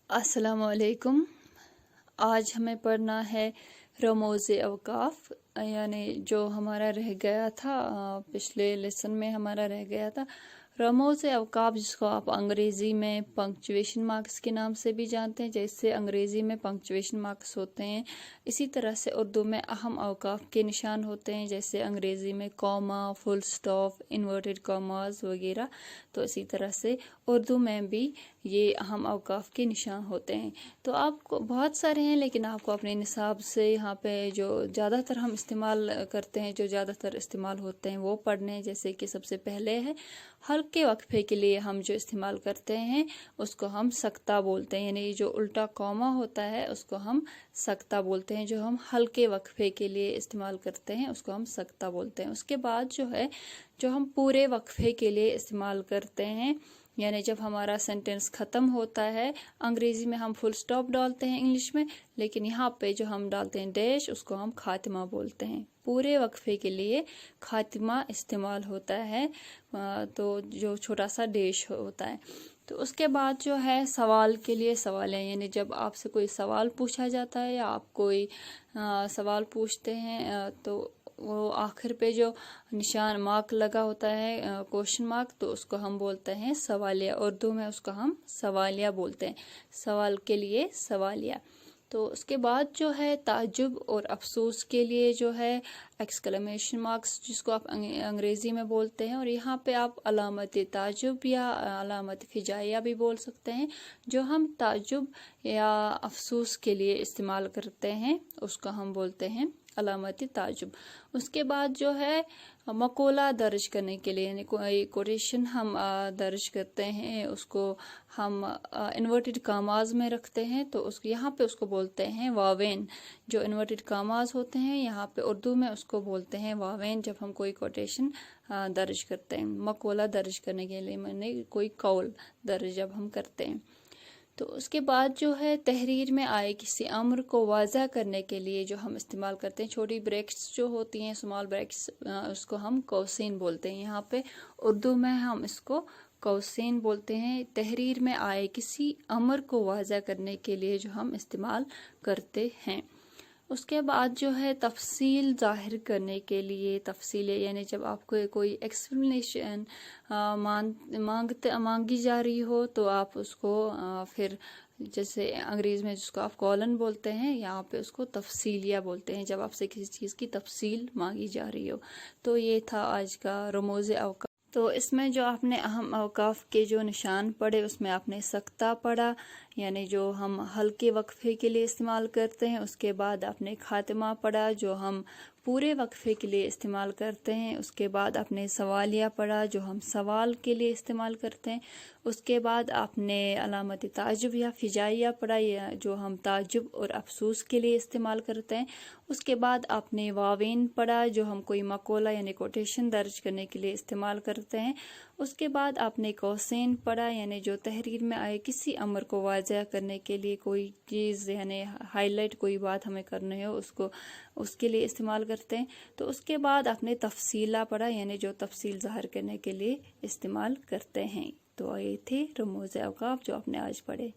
अस्सलाम वालेकुम। आज हमें पढ़ना है रमूज़ अवकाफ, यानी जो हमारा रह गया था पिछले लेसन में हमारा रह गया था रमूज़ अवकाफ, जिसको आप अंग्रेज़ी में पंक्चुएशन मार्क्स के नाम से भी जानते हैं। जैसे अंग्रेज़ी में पंक्चुएशन मार्क्स होते हैं, इसी तरह से उर्दू में अहम अवकाफ के निशान होते हैं। जैसे अंग्रेज़ी में comma, full stop, inverted commas वगैरह, तो इसी तरह से उर्दू में भी ये अहम अवकाफ के निशान होते हैं। तो आपको बहुत सारे हैं, लेकिन आपको अपने निसाब से यहाँ पे जो ज़्यादातर हम इस्तेमाल करते हैं, जो ज़्यादातर इस्तेमाल होते हैं वो पढ़ने हैं। जैसे कि सबसे पहले है हल्के वक्फे के लिए हम जो इस्तेमाल करते हैं उसको हम सख्ता बोलते हैं, यानी जो उल्टा कॉमा होता है उसको हम सख्ता बोलते हैं। जो हम हल्के वक्फे के लिए इस्तेमाल करते हैं उसको हम सख्ता बोलते हैं। उसके बाद जो है जो हम पूरे वक्फे के लिए इस्तेमाल करते हैं, यानी जब हमारा सेंटेंस ख़त्म होता है, अंग्रेज़ी में हम फुल स्टॉप डालते हैं इंग्लिश में, लेकिन यहाँ पे जो हम डालते हैं डैश, उसको हम खातिमा बोलते हैं। पूरे वक्फे के लिए खातिमा इस्तेमाल होता है, तो जो छोटा सा डैश होता है। तो उसके बाद जो है सवाल के लिए सवाल है, यानी जब आपसे कोई सवाल पूछा जाता है या आप कोई सवाल पूछते हैं तो वो आखिर पे जो निशान मार्क लगा होता है, क्वेश्चन मार्क, तो उसको हम बोलते हैं सवालिया। उर्दू में उसको हम सवालिया बोलते हैं, सवाल के लिए सवालिया। तो उसके बाद जो है ताज्जुब और अफसोस के लिए जो है एक्सक्लेमेशन मार्क्स, जिसको आप अंग्रेज़ी में बोलते हैं, और यहाँ पे आप अलामत ताज्जुब या अलामत फिजाइया भी बोल सकते हैं। जो हम ताज्जुब या अफसोस के लिए इस्तेमाल करते हैं उसको हम बोलते हैं अलामत ताजुब। उसके बाद जो है मकोला दर्ज करने के लिए, यानी कोई कोटेशन हम दर्ज करते हैं, उसको हम इन्वर्टेड कामाज में रखते हैं, तो उसको यहाँ पे उसको बोलते हैं वावेन। जो इन्वर्टेड कामाज होते हैं यहाँ पे उर्दू में उसको बोलते हैं वावेन, जब हम कोई कोटेशन दर्ज करते हैं। मकोला दर्ज करने के लिए मैंने कोई कौल दर्ज जब हम करते हैं। तो उसके बाद जो है तहरीर में आए किसी अम्र को वाज़ह करने के लिए जो हम इस्तेमाल करते हैं, छोटी ब्रैकेट्स जो होती हैं, स्मॉल ब्रैकेट्स, उसको हम कौसीन बोलते हैं। यहाँ पे उर्दू में हम इसको कौसीन बोलते हैं। तहरीर में आए किसी अम्र को वाज़ह करने के लिए जो हम इस्तेमाल करते हैं। उसके बाद जो है तफसील ज़ाहिर करने के लिए तफसील, यानी जब आपको कोई एक्सप्लेनेशन मांगी जा रही हो तो आप उसको फिर जैसे अंग्रेज़ी में जिसको आप कॉलन बोलते हैं, यहाँ पे उसको तफसीलिया बोलते हैं, जब आपसे किसी चीज़ की तफसील मांगी जा रही हो। तो ये था आज का रमूज़ अवकाफ। तो इसमें जो आपने अहम अवकाफ के जो निशान पढ़े, उसमें आपने सख्ता पढ़ा, यानी जो हम हल्के वक्फे के लिए इस्तेमाल करते हैं। उसके बाद आपने खातिमा पढ़ा, जो हम पूरे वक्फे के लिए इस्तेमाल करते हैं। उसके बाद आपने सवालिया पढ़ा, जो हम सवाल के लिए इस्तेमाल करते हैं। उसके बाद आपने अलामत ताजुब या फिजाइया पढ़ा, या जो हम ताजुब और अफसोस के लिए इस्तेमाल करते हैं। उसके बाद आपने वावेन पढ़ा, जो हम कोई मकोला यानी कोटेशन दर्ज करने के लिए इस्तेमाल करते हैं। उसके बाद आपने कौसेन पढ़ा, यानी जो तहरीर में आए किसी अमर को वाज़ह करने के लिए कोई चीज़, यानी हाईलाइट कोई बात हमें करनी हो उसको उसके लिए इस्तेमाल करते हैं। तो उसके बाद आपने तफसीला पढ़ा, यानी जो तफसील ज़ाहिर करने के लिए इस्तेमाल करते हैं। तो ये थे रमूज़ अवकाफ जो आपने आज पढ़े।